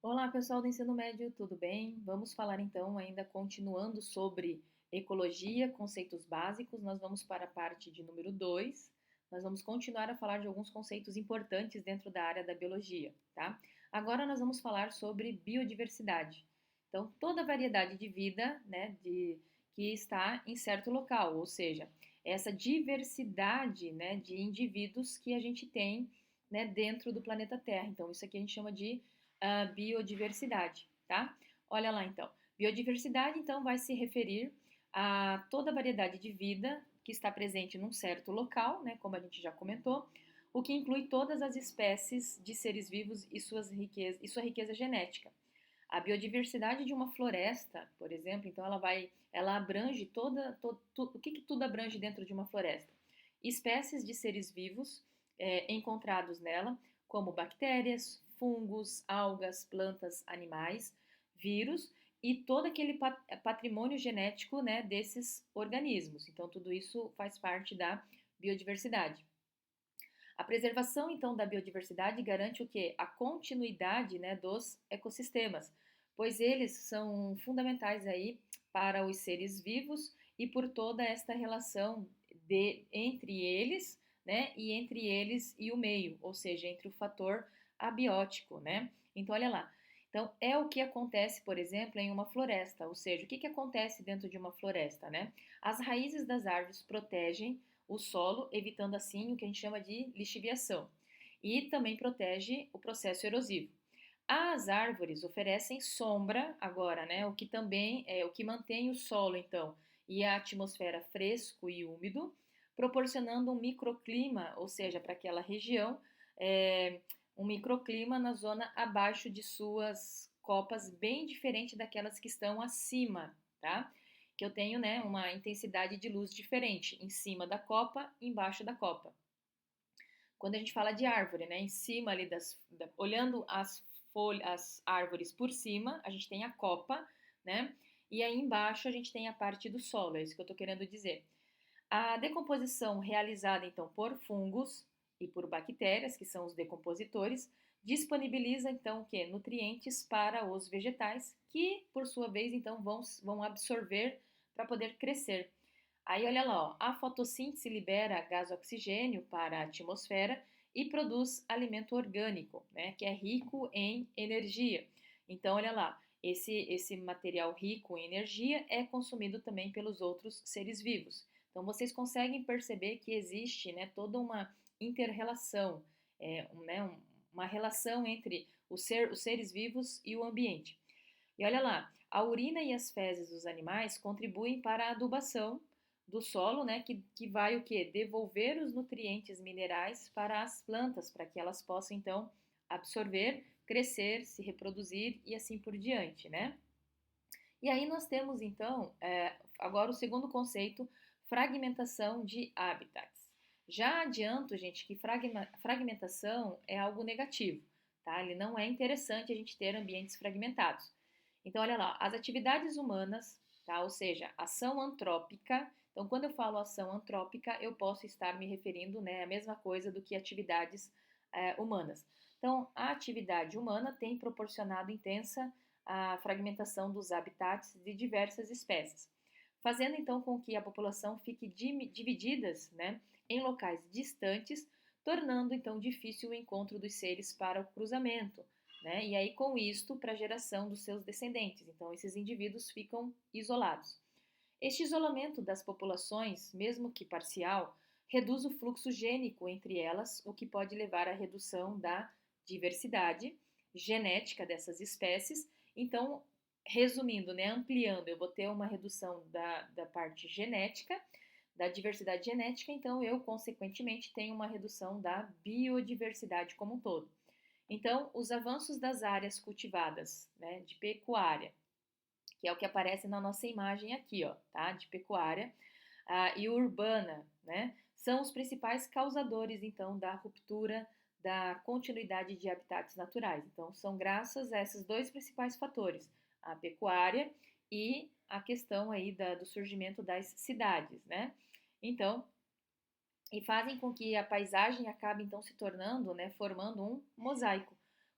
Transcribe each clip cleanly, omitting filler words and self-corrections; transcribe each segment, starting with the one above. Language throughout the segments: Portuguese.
Olá, pessoal do ensino médio, tudo bem? Vamos falar então, ainda continuando sobre ecologia, conceitos básicos. Nós vamos para a parte de número 2. Nós vamos continuar a falar de alguns conceitos importantes dentro da área da biologia, tá? Agora nós vamos falar sobre biodiversidade. Então, toda a variedade de vida, né, que está em certo local, ou seja, essa diversidade, né, de indivíduos que a gente tem, né, dentro do planeta Terra. Então, isso aqui a gente chama de biodiversidade, tá? Olha lá então. Biodiversidade, então, vai se referir a toda a variedade de vida que está presente num certo local, né, como a gente já comentou, o que inclui todas as espécies de seres vivos e sua riqueza genética. A biodiversidade de uma floresta, por exemplo, então ela abrange o que tudo abrange dentro de uma floresta? Espécies de seres vivos encontrados nela, como bactérias, fungos, algas, plantas, animais, vírus e todo aquele patrimônio genético, né, desses organismos. Então, tudo isso faz parte da biodiversidade. A preservação, então, da biodiversidade garante o quê? A continuidade, né, dos ecossistemas, pois eles são fundamentais aí para os seres vivos e por toda esta relação entre eles, né, e entre eles e o meio, ou seja, entre o fator abiótico, né? Então, olha lá. Então, é o que acontece, por exemplo, em uma floresta, ou seja, o que acontece dentro de uma floresta, né? As raízes das árvores protegem o solo, evitando assim o que a gente chama de lixiviação. E também protege o processo erosivo. As árvores oferecem sombra agora, né? O que também é o que mantém o solo, então, e a atmosfera fresco e úmido, proporcionando um microclima, ou seja, para aquela região, é, um microclima na zona abaixo de suas copas, bem diferente daquelas que estão acima, tá? Que eu tenho, né, uma intensidade de luz diferente em cima da copa e embaixo da copa. Quando a gente fala de árvore, né, em cima ali olhando as folhas, as árvores por cima, a gente tem a copa, né? E aí embaixo a gente tem a parte do solo, é isso que eu estou querendo dizer. A decomposição realizada então por fungos e por bactérias, que são os decompositores, disponibiliza então o que? Nutrientes para os vegetais, que por sua vez então vão absorver para poder crescer. Aí olha lá, ó, a fotossíntese libera gás oxigênio para a atmosfera e produz alimento orgânico, né, que é rico em energia. Então olha lá, esse material rico em energia é consumido também pelos outros seres vivos. Então vocês conseguem perceber que existe, né, toda uma interrelação, uma relação entre os seres vivos e o ambiente. E olha lá, a urina e as fezes dos animais contribuem para a adubação do solo, né, que vai o quê? Devolver os nutrientes minerais para as plantas, para que elas possam então absorver, crescer, se reproduzir e assim por diante, né? E aí nós temos então agora o segundo conceito, fragmentação de habitats. Já adianto, gente, que fragmentação é algo negativo, tá? Ele não é interessante a gente ter ambientes fragmentados. Então, olha lá, as atividades humanas, tá? Ou seja, ação antrópica. Então, quando eu falo ação antrópica, eu posso estar me referindo, né, à mesma coisa do que atividades humanas. Então, a atividade humana tem proporcionado intensa a fragmentação dos habitats de diversas espécies, fazendo então com que a população fique divididas, né, em locais distantes, tornando então difícil o encontro dos seres para o cruzamento, né, e aí com isto para a geração dos seus descendentes. Então esses indivíduos ficam isolados. Este isolamento das populações, mesmo que parcial, reduz o fluxo gênico entre elas, o que pode levar à redução da diversidade genética dessas espécies. Então, resumindo, né, ampliando, eu vou ter uma redução da parte genética, da diversidade genética, então eu, consequentemente, tenho uma redução da biodiversidade como um todo. Então, os avanços das áreas cultivadas, né, de pecuária, que é o que aparece na nossa imagem aqui, ó, tá? De pecuária, e urbana, né? São os principais causadores, então, da ruptura da continuidade de habitats naturais. Então, são graças a esses dois principais fatores, a pecuária e a questão aí do surgimento das cidades, né? Então, e fazem com que a paisagem acabe então se tornando, né, formando um mosaico,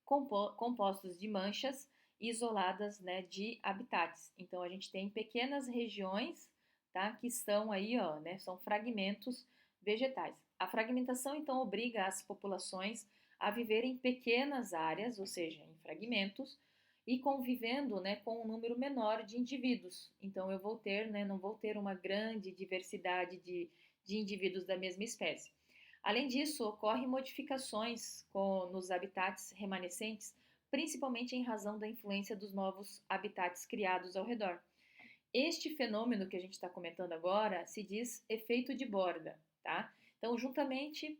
compostos de manchas isoladas, né, de habitats. Então a gente tem pequenas regiões, tá, que são aí, ó, né, são fragmentos vegetais. A fragmentação então obriga as populações a viver em pequenas áreas, ou seja, em fragmentos, e convivendo, né, com um número menor de indivíduos. Então eu vou ter, né, não vou ter uma grande diversidade de indivíduos da mesma espécie. Além disso, ocorrem modificações nos habitats remanescentes, principalmente em razão da influência dos novos habitats criados ao redor. Este fenômeno que a gente está comentando agora se diz efeito de borda, tá? Então, justamente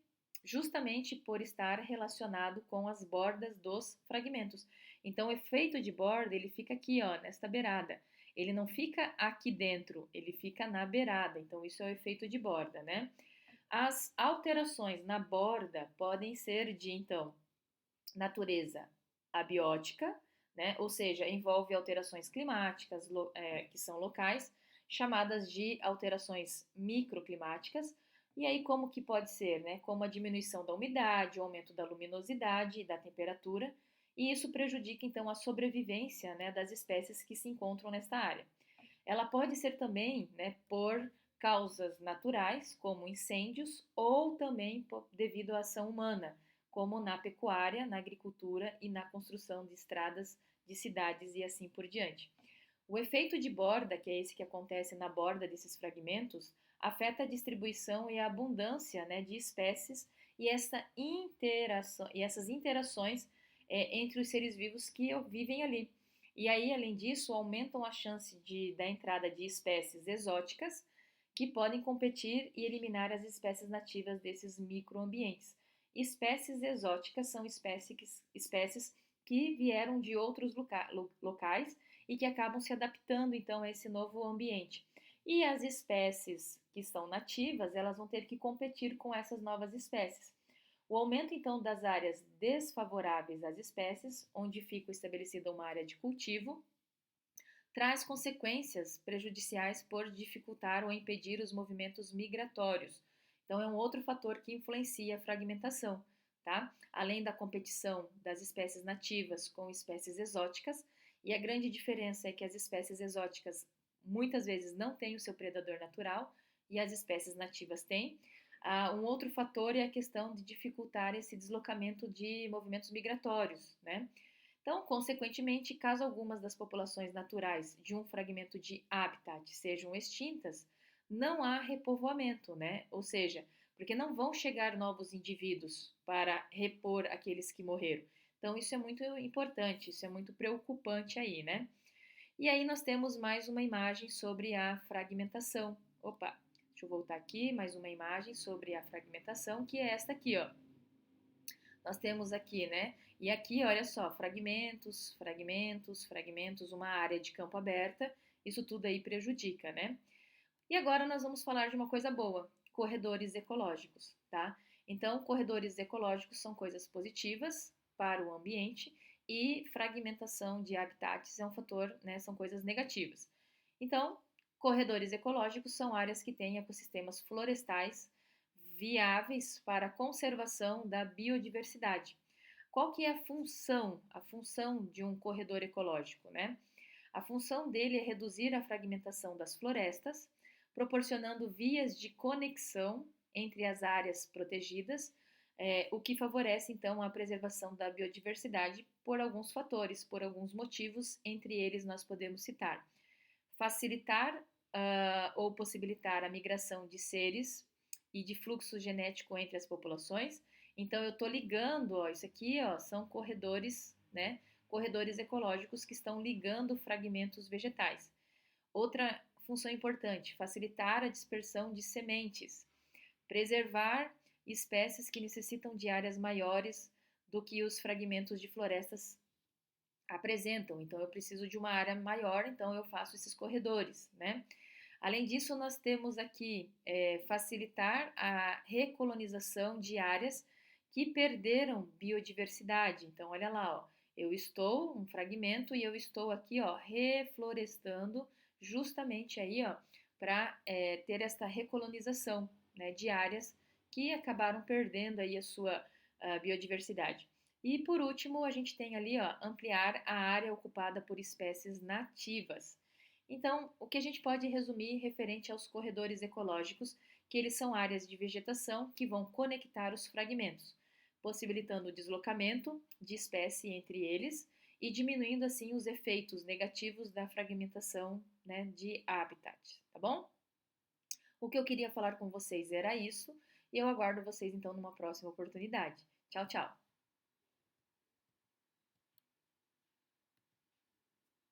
por estar relacionado com as bordas dos fragmentos. Então, o efeito de borda, ele fica aqui, ó, nesta beirada. Ele não fica aqui dentro, ele fica na beirada. Então, isso é o efeito de borda, né? As alterações na borda podem ser de, então, natureza abiótica, né? Ou seja, envolve alterações climáticas que são locais, chamadas de alterações microclimáticas. E aí, como que pode ser, né? Como a diminuição da umidade, o aumento da luminosidade e da temperatura, e isso prejudica, então, a sobrevivência, né, das espécies que se encontram nesta área. Ela pode ser também, né, por causas naturais, como incêndios, ou também devido à ação humana, como na pecuária, na agricultura e na construção de estradas de cidades e assim por diante. O efeito de borda, que é esse que acontece na borda desses fragmentos, afeta a distribuição e a abundância, né, de espécies e, essas interações entre os seres vivos que vivem ali. E aí, além disso, aumentam a chance da entrada de espécies exóticas que podem competir e eliminar as espécies nativas desses microambientes. Espécies exóticas são espécies que vieram de outros locais e que acabam se adaptando então a esse novo ambiente. E as espécies que são nativas, elas vão ter que competir com essas novas espécies. O aumento então das áreas desfavoráveis às espécies, onde fica estabelecida uma área de cultivo, traz consequências prejudiciais por dificultar ou impedir os movimentos migratórios. Então, é um outro fator que influencia a fragmentação, tá? Além da competição das espécies nativas com espécies exóticas, e a grande diferença é que as espécies exóticas muitas vezes não têm o seu predador natural e as espécies nativas têm. Um outro fator é a questão de dificultar esse deslocamento de movimentos migratórios, né? Então, consequentemente, caso algumas das populações naturais de um fragmento de habitat sejam extintas, não há repovoamento, né? Ou seja, porque não vão chegar novos indivíduos para repor aqueles que morreram. Então, isso é muito importante, isso é muito preocupante aí, né? E aí nós temos mais uma imagem sobre a fragmentação. Opa, deixa eu voltar aqui, mais uma imagem sobre a fragmentação, que é esta aqui, ó. Nós temos aqui, né? E aqui, olha só, fragmentos, fragmentos, fragmentos, uma área de campo aberta. Isso tudo aí prejudica, né? E agora nós vamos falar de uma coisa boa, corredores ecológicos, tá? Então, corredores ecológicos são coisas positivas para o ambiente e fragmentação de habitats é um fator, né, são coisas negativas. Então, corredores ecológicos são áreas que têm ecossistemas florestais viáveis para a conservação da biodiversidade. Qual que é a função de um corredor ecológico, né? A função dele é reduzir a fragmentação das florestas, proporcionando vias de conexão entre as áreas protegidas, o que favorece então a preservação da biodiversidade por alguns fatores, por alguns motivos, entre eles nós podemos citar facilitar ou possibilitar a migração de seres e de fluxo genético entre as populações. Então eu estou ligando, ó, isso aqui, ó, são corredores, né? Corredores ecológicos que estão ligando fragmentos vegetais. Outra função importante, facilitar a dispersão de sementes, preservar espécies que necessitam de áreas maiores do que os fragmentos de florestas apresentam. Então, eu preciso de uma área maior, então eu faço esses corredores, né? Além disso, nós temos aqui facilitar a recolonização de áreas que perderam biodiversidade. Então, olha lá, ó, eu estou um fragmento e eu estou aqui, ó, reflorestando justamente aí, ó, para ter esta recolonização, né, de áreas que acabaram perdendo aí a sua biodiversidade. E por último, a gente tem ali, ó, ampliar a área ocupada por espécies nativas. Então, o que a gente pode resumir referente aos corredores ecológicos, que eles são áreas de vegetação que vão conectar os fragmentos, possibilitando o deslocamento de espécie entre eles e diminuindo assim os efeitos negativos da fragmentação, né, de habitat, tá bom? O que eu queria falar com vocês era isso, e eu aguardo vocês então numa próxima oportunidade. Tchau, tchau!